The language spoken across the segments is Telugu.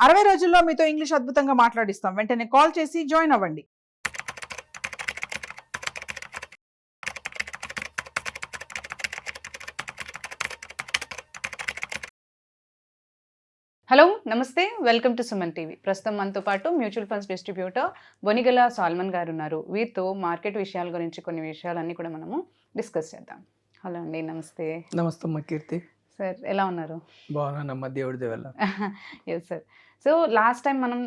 60 రోజుల్లో మీతో ఇంగ్లీష్ అద్భుతంగా మాట్లాడిస్తాం. వెంటనే కాల్ చేసి జాయిన్ అవ్వండి. హలో నమస్తే, వెల్కమ్ టు సుమన్ టీవీ. ప్రస్తుతం మనతో పాటు mutual funds distributor Bonigala Salmon గారు ఉన్నారు. వీరితో మార్కెట్ విషయాల గురించి కొన్ని విషయాలన్నీ కూడా మనము డిస్కస్ చేద్దాం. హలో అండి, నమస్తే. నమస్తే అమ్మ కీర్తి. సార్ ఎలా ఉన్నారు? బాగున్నానమ్మ, దేవుడి దేవల్ల. Yes sir. So last time మనం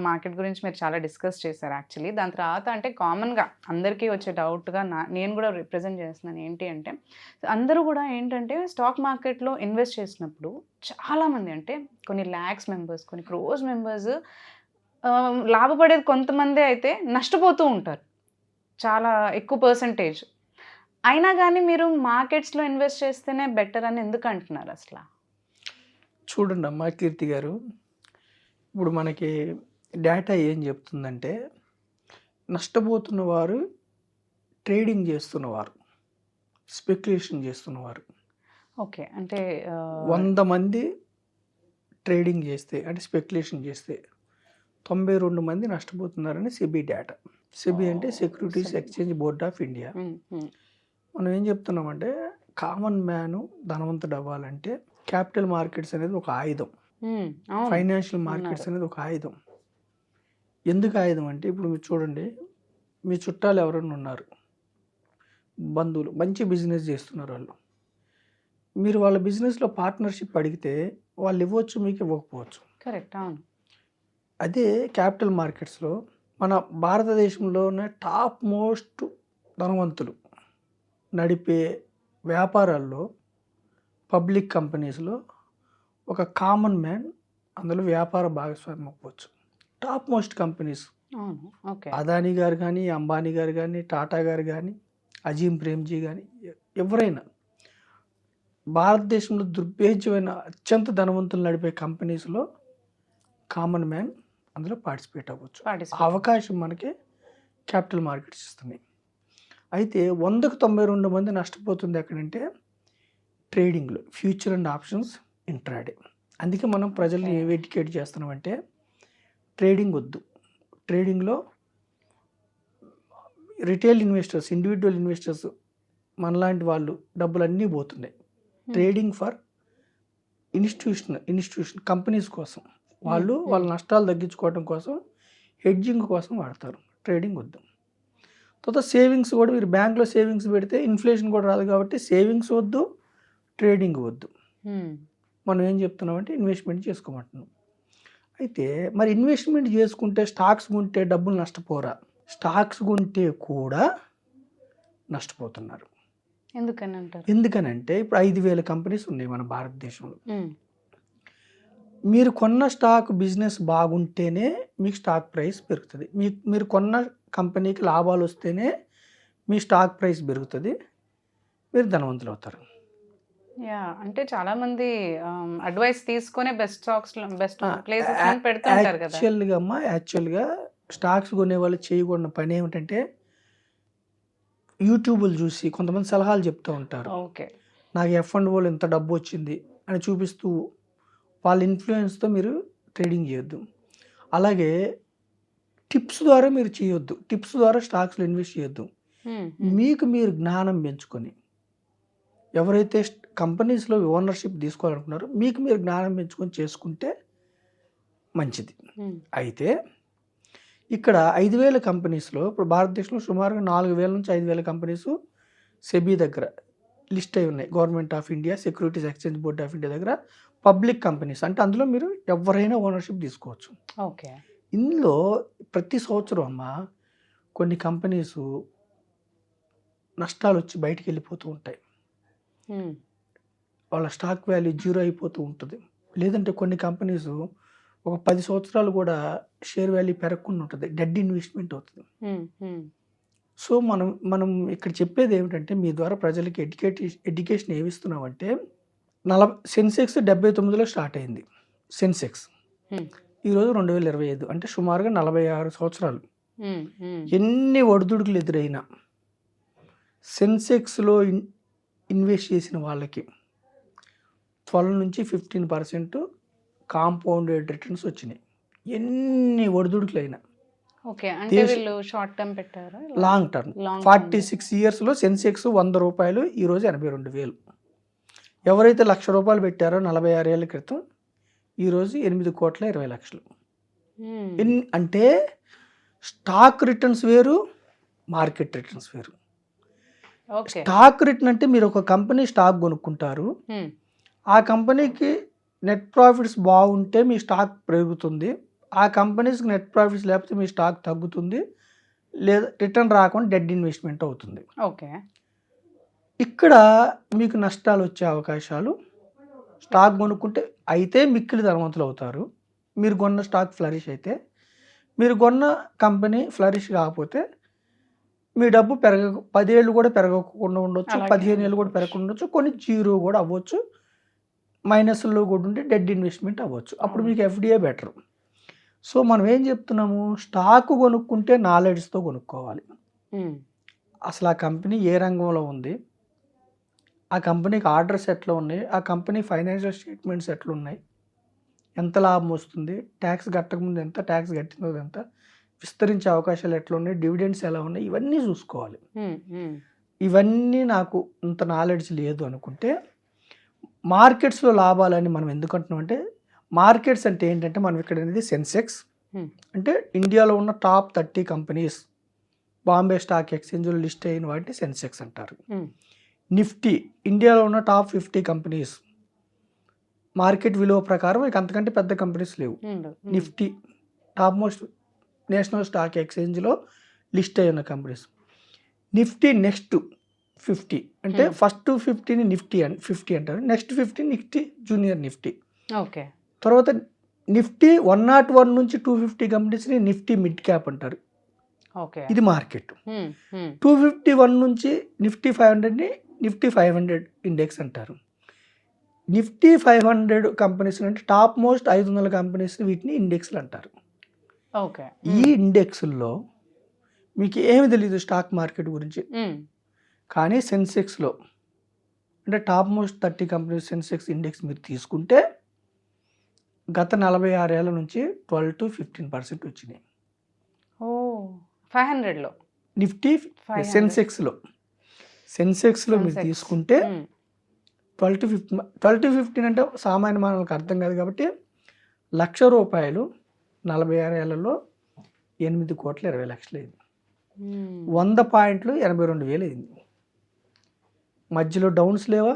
మార్కెట్ గురించి మీరు చాలా డిస్కస్ చేశారు యాక్చువల్లీ. దాని తర్వాత అంటే కామన్గా అందరికీ వచ్చే డౌట్గా నేను కూడా రిప్రజెంట్ చేస్తున్నాను. ఏంటి అంటే అందరూ కూడా ఏంటంటే స్టాక్ మార్కెట్లో ఇన్వెస్ట్ చేసినప్పుడు చాలామంది అంటే కొన్ని ల్యాక్స్ మెంబర్స్, కొన్ని క్రోర్స్ మెంబర్స్ లాభపడేది కొంతమంది అయితే నష్టపోతూ ఉంటారు చాలా ఎక్కువ పర్సంటేజ్. అయినా కానీ మీరు మార్కెట్స్లో ఇన్వెస్ట్ చేస్తేనే బెటర్ అని ఎందుకు అంటున్నారు అసలు? చూడండి అమ్మ కీర్తి గారు, ఇప్పుడు మనకి డేటా ఏం చెప్తుందంటే నష్టపోతున్న వారు ట్రేడింగ్ చేస్తున్నవారు, స్పెక్యులేషన్ చేస్తున్నవారు. ఓకే, అంటే 100 మంది ట్రేడింగ్ చేస్తే అంటే స్పెక్యులేషన్ చేస్తే 92 మంది నష్టపోతున్నారని సెబీ డేటా. సెబీ అంటే securities exchange board of India. మనం ఏం చెప్తున్నామంటే కామన్ మ్యాన్ ధనవంతుడు అవ్వాలంటే క్యాపిటల్ మార్కెట్స్ అనేది ఒక ఆయుధం, ఫైనాన్షియల్ మార్కెట్స్ అనేది ఒక ఆయుధం. ఎందుకు ఆయుధం అంటే ఇప్పుడు మీరు చూడండి, మీ చుట్టాలు ఎవరైనా ఉన్నారు, బంధువులు మంచి బిజినెస్ చేస్తున్నారు, మీరు వాళ్ళ బిజినెస్లో పార్ట్నర్షిప్ అడిగితే వాళ్ళు ఇవ్వచ్చు, మీకు ఇవ్వకపోవచ్చు. కరెక్ట్, అవును. అదే క్యాపిటల్ మార్కెట్స్లో మన భారతదేశంలోనే టాప్ మోస్ట్ ధనవంతులు నడిపే వ్యాపారాల్లో పబ్లిక్ కంపెనీస్లో ఒక కామన్ మ్యాన్ అందులో వ్యాపార భాగస్వామ్యం అవ్వచ్చు. టాప్ మోస్ట్ కంపెనీస్ అదానీ గారు కానీ, అంబానీ గారు కానీ, టాటా గారు కానీ, అజీం ప్రేమ్జీ కానీ, ఎవరైనా భారతదేశంలో దుర్భేద్యమైన అత్యంత ధనవంతులు నడిపే కంపెనీస్లో కామన్ మ్యాన్ అందులో పార్టిసిపేట్ అవ్వచ్చు. అవకాశం మనకి క్యాపిటల్ మార్కెట్స్ ఇస్తున్నాయి. అయితే 100కు 92 మంది నష్టపోతుంది ఎక్కడంటే ట్రేడింగ్లో, ఫ్యూచర్ అండ్ ఆప్షన్స్, ఇంట్రాడే. అందుకే మనం ప్రజల్ని ఏమి ఎడ్యుకేట్ చేస్తున్నామంటే ట్రేడింగ్ వద్దు. ట్రేడింగ్లో రిటైల్ ఇన్వెస్టర్స్, ఇండివిజువల్ ఇన్వెస్టర్స్ మనలాంటి వాళ్ళు డబ్బులన్నీ పోతున్నాయి. ట్రేడింగ్ ఫర్ ఇన్స్టిట్యూషన్ కంపెనీస్ కోసం, వాళ్ళు వాళ్ళ నష్టాలు తగ్గించుకోవడం కోసం, హెడ్జింగ్ కోసం వాడతారు. ట్రేడింగ్ వద్దు. తర్వాత సేవింగ్స్ కూడా, మీరు బ్యాంక్లో సేవింగ్స్ పెడితే ఇన్ఫ్లేషన్ కూడా రాదు కాబట్టి సేవింగ్స్ వద్దు, ట్రేడింగ్ వద్దు. మనం ఏం చెప్తున్నామంటే ఇన్వెస్ట్మెంట్ చేసుకోమంటున్నాం. అయితే మరి ఇన్వెస్ట్మెంట్ చేసుకుంటే స్టాక్స్ కొంటే డబ్బులు నష్టపోరా? స్టాక్స్ కొంటే కూడా నష్టపోతున్నారు. ఎందుకనంటే ఇప్పుడు 5,000 కంపెనీస్ ఉన్నాయి మన భారతదేశంలో. మీరు కొన్న స్టాక్ బిజినెస్ బాగుంటేనే మీకు స్టాక్ ప్రైస్ పెరుగుతుంది. మీరు కొన్న కంపెనీకి లాభాలు వస్తేనే మీ స్టాక్ ప్రైస్ పెరుగుతుంది, మీరు ధనవంతులు అవుతారు. అంటే చాలా మంది అడ్వైస్ తీసుకునే బెస్ట్ స్టాక్స్, బెస్ట్ ప్లేసెస్ పెడుతుంటారు కదా. యాక్చువల్గా స్టాక్స్ కొనే వాళ్ళు చేయకూడని పని ఏమిటంటే యూట్యూబ్లు చూసి కొంతమంది సలహాలు చెప్తూ ఉంటారు. ఓకే, నాకు F&Oలో ఇంత డబ్బు వచ్చింది అని చూపిస్తూ వాళ్ళ ఇన్ఫ్లుయెన్స్తో మీరు ట్రేడింగ్ చేయొద్దు. అలాగే టిప్స్ ద్వారా మీరు చేయొద్దు. టిప్స్ ద్వారా స్టాక్స్లో ఇన్వెస్ట్ చేయొద్దు. మీకు మీరు జ్ఞానం పెంచుకొని, ఎవరైతే కంపెనీస్లో ఓనర్షిప్ తీసుకోవాలనుకున్నారో మీకు మీరు జ్ఞానం పెంచుకొని చేసుకుంటే మంచిది. అయితే ఇక్కడ 5,000 కంపెనీస్లో ఇప్పుడు భారతదేశంలో సుమారుగా 4,000 నుంచి 5,000 కంపెనీస్ సెబీ దగ్గర లిస్ట్ అయి ఉన్నాయి. Government of India, securities exchange board of India దగ్గర పబ్లిక్ కంపెనీస్, అంటే అందులో మీరు ఎవరైనా ఓనర్షిప్ తీసుకోవచ్చు. ఓకే, ఇందులో ప్రతి సంవత్సరం అమ్మ కొన్ని కంపెనీస్ నష్టాలు వచ్చి బయటికి వెళ్ళిపోతూ ఉంటాయి. వాళ్ళ స్టాక్ వాల్యూ 0 అయిపోతూ ఉంటుంది. లేదంటే కొన్ని కంపెనీస్ ఒక 10 సంవత్సరాలు కూడా షేర్ వాల్యూ పెరగకుండా ఉంటుంది, డెడ్ ఇన్వెస్ట్మెంట్ అవుతుంది. సో మనం ఇక్కడ చెప్పేది ఏమిటంటే మీ ద్వారా ప్రజలకి ఎడ్యుకేషన్ ఏమి ఇస్తున్నామంటే సెన్సెక్స్ 79లో స్టార్ట్ అయింది. సెన్సెక్స్ ఈరోజు 2025, అంటే సుమారుగా 46 సంవత్సరాలు. ఎన్ని ఒడిదుడుకులు ఎదురైనా సెన్సెక్స్లో ఇన్వెస్ట్ చేసిన వాళ్ళకి 12 నుంచి 15% కాంపౌండెడ్ రిటర్న్స్ వచ్చినాయి. ఎన్ని ఒడిదుడుకులైనా ఓకే. అంటే వీళ్ళు షార్ట్ టర్మ్ పెట్టారా? లాంగ్ టర్మ్ 46 ఇయర్స్లో సెన్సెక్స్ 100 రూపాయలు, ఈరోజు 82,000. ఎవరైతే ₹1,00,000 పెట్టారో 46 ఏళ్ళ క్రితం, ఈరోజు 8,20,00,000. అంటే స్టాక్ రిటర్న్స్ వేరు, మార్కెట్ రిటర్న్స్ వేరు. ఓకే. స్టాక్ రిటర్న్ అంటే మీరు ఒక కంపెనీ స్టాక్ కొనుక్కుంటారు, ఆ కంపెనీకి నెట్ ప్రాఫిట్స్ బాగుంటే మీ స్టాక్ పెరుగుతుంది, ఆ కంపెనీస్కి నెట్ ప్రాఫిట్స్ లేకపోతే మీ స్టాక్ తగ్గుతుంది, లేదా రిటర్న్ రాకుండా డెడ్ ఇన్వెస్ట్మెంట్ అవుతుంది. ఓకే. ఇక్కడ మీకు నష్టాలు వచ్చే అవకాశాలు, స్టాక్ కొనుక్కుంటే అయితే మిక్కిలి ధనవంతులు అవుతారు. మీరు కొన్న స్టాక్ ఫ్లరిష్ అయితే, మీరు కొన్న కంపెనీ ఫ్లరిష్ కాకపోతే మీ డబ్బు 10 ఏళ్ళు కూడా పెరగకుండా ఉండొచ్చు, 15 ఏళ్ళు కూడా పెరగకుండా ఉండొచ్చు, కొన్ని జీరో కూడా అవ్వచ్చు, మైనస్లో కూడా ఉంటే డెడ్ ఇన్వెస్ట్మెంట్ అవ్వచ్చు. అప్పుడు మీకు ఎఫ్డిఏ బెటర్. సో మనం ఏం చెప్తున్నాము, స్టాక్ కొనుక్కుంటే నాలెడ్జ్తో కొనుక్కోవాలి. అసలు ఆ కంపెనీ ఏ రంగంలో ఉంది, ఆ కంపెనీకి ఆర్డర్స్ ఎట్లా ఉన్నాయి, ఆ కంపెనీ ఫైనాన్షియల్ స్టేట్మెంట్స్ ఎట్లా ఉన్నాయి, ఎంత లాభం వస్తుంది, ట్యాక్స్ కట్టకముందు ఎంత, ట్యాక్స్ కట్టిన ఎంత, విస్తరించే అవకాశాలు ఎట్లా ఉన్నాయి, డివిడెండ్స్ ఎలా ఉన్నాయి, ఇవన్నీ చూసుకోవాలి. ఇవన్నీ నాకు ఇంత నాలెడ్జ్ లేదు అనుకుంటే, మార్కెట్స్లో లాభాలని మనం ఎందుకు అంటున్నాం అంటే, మార్కెట్స్ అంటే ఏంటంటే మనం ఇక్కడ అనేది సెన్సెక్స్ అంటే ఇండియాలో ఉన్న టాప్ 30 కంపెనీస్ బాంబే స్టాక్ ఎక్స్చేంజ్లో లిస్ట్ అయిన వాటిని సెన్సెక్స్ అంటారు. నిఫ్టీ ఇండియాలో ఉన్న టాప్ 50 కంపెనీస్, మార్కెట్ విలువ ప్రకారం ఇక అంతకంటే పెద్ద కంపెనీస్ లేవు. Nifty top most national stock ఎక్స్చేంజ్లో లిస్ట్ అయి ఉన్న కంపెనీస్. నిఫ్టీ నెక్స్ట్ 50 అంటే ఫస్ట్ 50ని నిఫ్టీ 50 అంటారు, next 50 Nifty junior Nifty. Okay. తర్వాత నిఫ్టీ 101 నుంచి 250 కంపెనీస్ని నిఫ్టీ మిడ్ క్యాప్ అంటారు. ఓకే. ఇది మార్కెట్. 251 నుంచి నిఫ్టీ 500ని నిఫ్టీ 500 ఇండెక్స్ అంటారు. నిఫ్టీ 500 కంపెనీస్ అంటే టాప్ మోస్ట్ 500 కంపెనీస్, వీటిని ఇండెక్స్లు అంటారు. ఓకే. ఈ ఇండెక్స్లో మీకు ఏమి తెలియదు స్టాక్ మార్కెట్ గురించి, కానీ సెన్సెక్స్లో అంటే top most 30 companies Sensex index మీరు తీసుకుంటే గత 46 ఏళ్ళ నుంచి 12 to 15% వచ్చినాయి. 500లో నిఫ్టీ సెన్సెక్స్లో మీరు తీసుకుంటే 12 to 15 అంటే సామాన్య మానవులకు అర్థం కాదు కాబట్టి ₹1,00,000 46 ఏళ్లలో 8,20,00,000 అయింది. 100 పాయింట్లు 82,000 అయింది. మధ్యలో డౌన్స్ లేవా?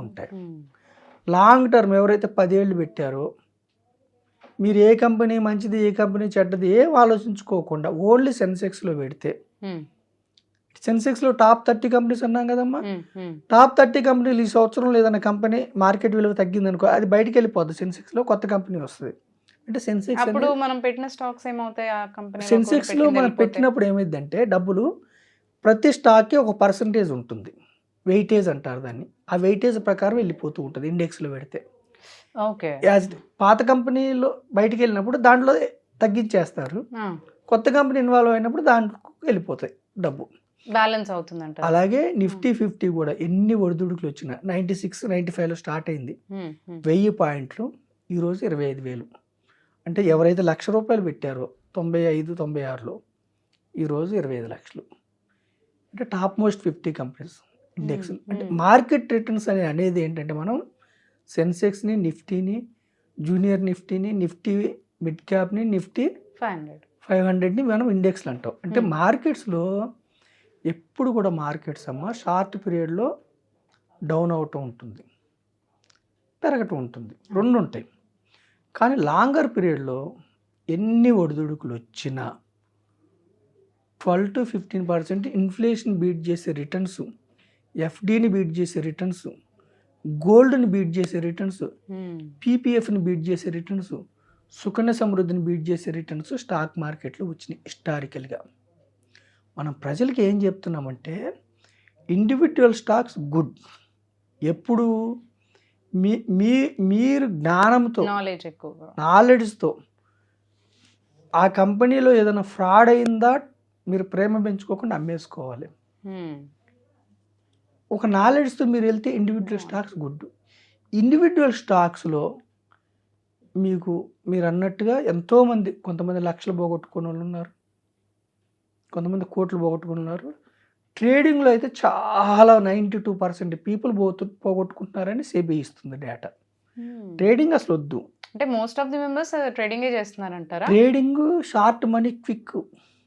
ఉంటాయి. లాంగ్ టర్మ్ ఎవరైతే 10 ఏళ్ళు పెట్టారో, మీరు ఏ కంపెనీ మంచిది ఏ కంపెనీ చెడ్డది ఏం ఆలోచించుకోకుండా ఓన్లీ సెన్సెక్స్లో పెడితే, సెన్సెక్స్లో టాప్ 30 కంపెనీస్ అన్నాం కదమ్మా, టాప్ 30 కంపెనీలు ఈ సంవత్సరం లేదన్న కంపెనీ మార్కెట్ విలువ తగ్గిందనుకో, అది బయటికి వెళ్ళిపోద్ది, సెన్సెక్స్లో కొత్త కంపెనీ వస్తుంది. అంటే సెన్సెక్స్ అప్పుడు మనం పెట్టిన స్టాక్స్ ఏమవుతాయి, ఆ కంపెనీ సెన్సెక్స్లో మనం పెట్టినప్పుడు ఏమైందంటే డబ్బులు ప్రతి స్టాక్కి ఒక పర్సంటేజ్ ఉంటుంది, వెయిటేజ్ అంటారు దాన్ని, ఆ వెయిటేజ్ ప్రకారం వెళ్ళిపోతూ ఉంటుంది ఇండెక్స్లో పెడితే. ఓకే. పాత కంపెనీలో బయటికి వెళ్ళినప్పుడు దాంట్లో తగ్గించేస్తారు, కొత్త కంపెనీ ఇన్వాల్వ్ అయినప్పుడు దాంట్లో వెళ్ళిపోతాయి డబ్బు, బ్యాలెన్స్ అవుతుందంట. అలాగే నిఫ్టీ 50 కూడా ఎన్ని ఒడిదుడుకులు వచ్చినా 96, 95లో స్టార్ట్ అయింది, 1000 పాయింట్లు, ఈరోజు 25,000. అంటే ఎవరైతే ₹1,00,000 పెట్టారో 95, 96లో, ఈరోజు 25 లక్షలు. అంటే టాప్ మోస్ట్ 50 కంపెనీస్ ఇండెక్స్. అంటే మార్కెట్ రిటర్న్స్ అనేది ఏంటంటే మనం సెన్సెక్స్ని, నిఫ్టీని, జూనియర్ నిఫ్టీని, నిఫ్టీ మిడ్ క్యాప్ని, నిఫ్టీ 500ని మనం ఇండెక్స్లు అంటాం. అంటే మార్కెట్స్లో ఎప్పుడు కూడా మార్కెట్స్ షార్ట్ పీరియడ్లో డౌన్ అవటం ఉంటుంది, పెరగటం ఉంటుంది, రెండు ఉంటాయి. కానీ లాంగర్ పీరియడ్లో ఎన్ని ఒడిదుడుకులు వచ్చినా 12 to 15% ఇన్ఫ్లేషన్ బీట్ చేసే రిటర్న్స్, ఎఫ్డీని బీట్ చేసే రిటర్న్స్, గోల్డ్ని బీట్ చేసే రిటర్న్స్, పీపీఎఫ్ని బీట్ చేసే రిటర్న్స్, సుకన్య సమృద్ధిని బీట్ చేసే రిటర్న్స్ స్టాక్ మార్కెట్లో వచ్చినాయి హిస్టారికల్గా. మనం ప్రజలకి ఏం చెప్తున్నామంటే ఇండివిజువల్ స్టాక్స్ గుడ్, ఎప్పుడు మీరు జ్ఞానంతో నాలెడ్జ్తో ఆ కంపెనీలో ఏదైనా ఫ్రాడ్ అయిందా మీరు ప్రేమ పెంచుకోకుండా అమ్మేసుకోవాలి. ఒక నాలెడ్జ్తో మీరు వెళ్తే ఇండివిజువల్ స్టాక్స్ గుడ్. ఇండివిజువల్ స్టాక్స్లో మీరు అన్నట్టుగా ఎంతోమంది, కొంతమంది లక్షలు పోగొట్టుకున్న వాళ్ళు ఉన్నారు, కొంతమంది కోట్లు పోగొట్టుకుని ఉన్నారు. ట్రేడింగ్లో అయితే చాలా 92% పీపుల్ పోగొట్టుకుంటున్నారని సెబీ ఇస్తుంది డేటా. ట్రేడింగ్ అసలు వద్దు. అంటే మోస్ట్ ఆఫ్ ది మెంబర్స్ ట్రేడింగే చేస్తున్నారంటారా? ట్రేడింగ్ షార్ట్ మనీ, క్విక్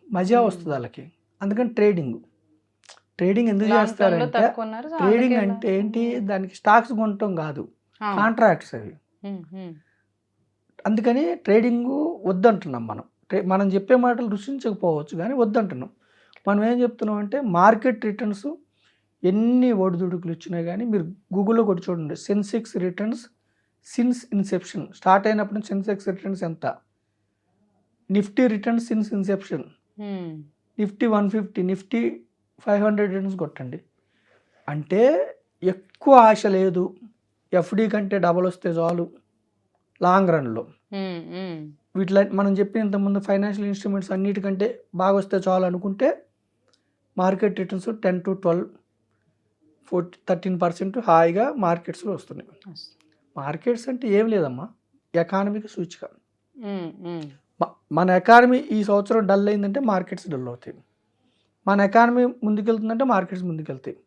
మజా వస్తుంది వాళ్ళకి, అందుకని ట్రేడింగ్ ఎందుకు చేస్తారంటే, ట్రేడింగ్ అంటే ఏంటి, దానికి స్టాక్స్ కొనటం కాదు, కాంట్రాక్ట్స్ అవి. అందుకని ట్రేడింగ్ వద్దంటున్నాం మనం. మనం చెప్పే మాటలు రుచించకపోవచ్చు కానీ వద్దంటున్నాం. మనం ఏం చెప్తున్నాం అంటే మార్కెట్ రిటర్న్స్ ఎన్ని ఒడిదుడుకులు వచ్చినా కానీ మీరు గూగుల్లో కొట్టి చూడండి, Sensex returns since Inception, start అయినప్పుడు నుంచి సెన్సెక్స్ రిటర్న్స్ ఎంత, Nifty returns since Inception, Nifty 150, Nifty 500 returns కొట్టండి. అంటే ఎక్కువ ఆశ లేదు, ఎఫ్డి కంటే డబల్ వస్తే చాలు లాంగ్ రన్లో. వీటిలో మనం చెప్పినంత ముందు ఫైనాన్షియల్ ఇన్స్ట్రుమెంట్స్ అన్నిటికంటే బాగా వస్తే చాలు అనుకుంటే మార్కెట్ రిటర్న్స్ 10 to 12, 13% హాయిగా మార్కెట్స్లో వస్తున్నాయి. మార్కెట్స్ అంటే ఏం లేదమ్మా, ఎకానమీకి సూచిక. మన ఎకానమీ ఈ సంవత్సరం డల్ అయిందంటే మార్కెట్స్ డల్ అవుతాయి, మన ఎకానమీ ముందుకెళ్తుందంటే మార్కెట్స్ ముందుకెళ్తాయి.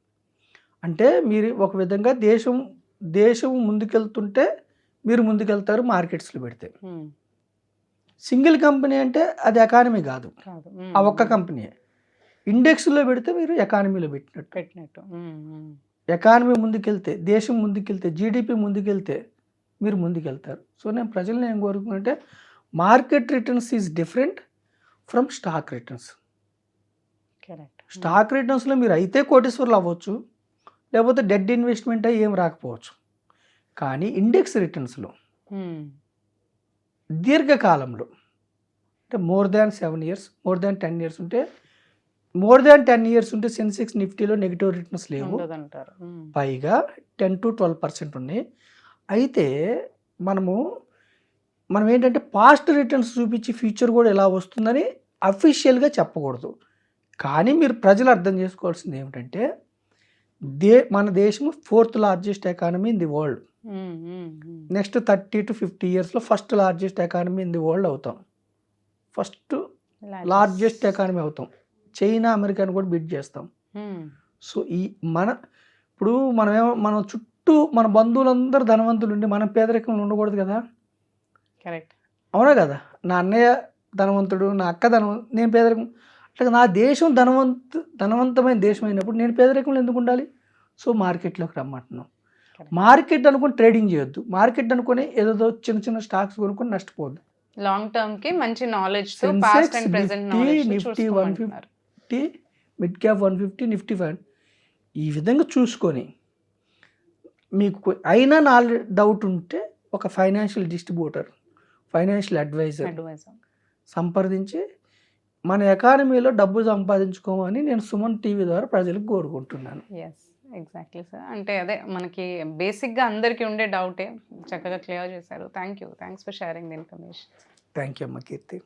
అంటే మీరు ఒక విధంగా దేశం ముందుకెళ్తుంటే మీరు ముందుకెళ్తారు మార్కెట్స్లో పెడితే. సింగిల్ కంపెనీ అంటే అది ఎకానమీ కాదు, ఆ ఒక్క కంపెనీ. ఇండెక్స్లో పెడితే మీరు ఎకానమీలో పెట్టినట్టు. ఎకానమీ ముందుకెళ్తే, దేశం ముందుకెళ్తే, జీడిపి ముందుకెళ్తే మీరు ముందుకెళ్తారు. సో నేను ప్రజల్ని ఏం కోరుకుంటే, market returns is different from stock returns. Stock రిటర్న్స్లో మీరు అయితే కోటీశ్వర్లు అవ్వచ్చు, లేకపోతే డెడ్ ఇన్వెస్ట్మెంట్ అయ్యి ఏం రాకపోవచ్చు. కానీ ఇండెక్స్ రిటర్న్స్లో దీర్ఘకాలంలో అంటే more than 7 years, more than 10 years ఉంటే, మోర్ దాన్ 10 years ఉంటే సెన్సెక్స్ నిఫ్టీలో నెగిటివ్ రిటర్న్స్ లేవు, పైగా 10 to 12% ఉన్నాయి. అయితే మనం ఏంటంటే పాస్ట్ రిటర్న్స్ చూపించి ఫ్యూచర్ కూడా ఎలా వస్తుందని అఫీషియల్గా చెప్పకూడదు. కానీ మీరు ప్రజలు అర్థం చేసుకోవాల్సింది ఏమిటంటే, మన దేశం 4th largest economy in the world. Next 30 to 50 yearsలో first largest economy in the world అవుతాం, ఫస్ట్ లార్జెస్ట్ ఎకానమీ అవుతాం. చైనా, అమెరికాని కూడా బిట్ చేస్తాం. సో ఇప్పుడు మనం చుట్టూ మన బంధువులందరూ ధనవంతులు ఉండి మనం పేదరికంలో ఉండకూడదు కదా. కరెక్ట్, అవునా కదా. నా అన్నయ్య ధనవంతుడు, నా అక్క నేను పేదరికం. అట్లా నా దేశం ధనవంతమైన దేశం అయినప్పుడు నేను పేదరికంలో ఎందుకు ఉండాలి? సో మార్కెట్లోకి రమ్మంటున్నాం. మార్కెట్ అనుకుని ట్రేడింగ్ చేయొద్దు, మార్కెట్ అనుకుని ఏదో చిన్న స్టాక్స్ కొనుక్కొని నష్టపోద్దు. లాంగ్ టర్మ్ కి మంచి నాలెడ్జ్ తో past and present knowledge Nifty 150, mid cap 150, Nifty 5 ఈ విధంగా చూసుకొని, మీకు అయినా డౌట్ ఉంటే ఒక ఫైనాన్షియల్ డిస్ట్రిబ్యూటర్, ఫైనాన్షియల్ అడ్వైజర్ సంప్రదించి మన ఎకానమీలో డబ్బు సంపాదించుకోమని నేను సుమన్ టీవీ ద్వారా ప్రజలకు కోరుకుంటున్నాను. Exactly sir. అంటే అదే మనకి బేసిక్గా అందరికీ ఉండే డౌటే చక్కగా క్లియర్ చేశారు. Thanks for sharing the information. Thank you అమ్మ కీర్తి.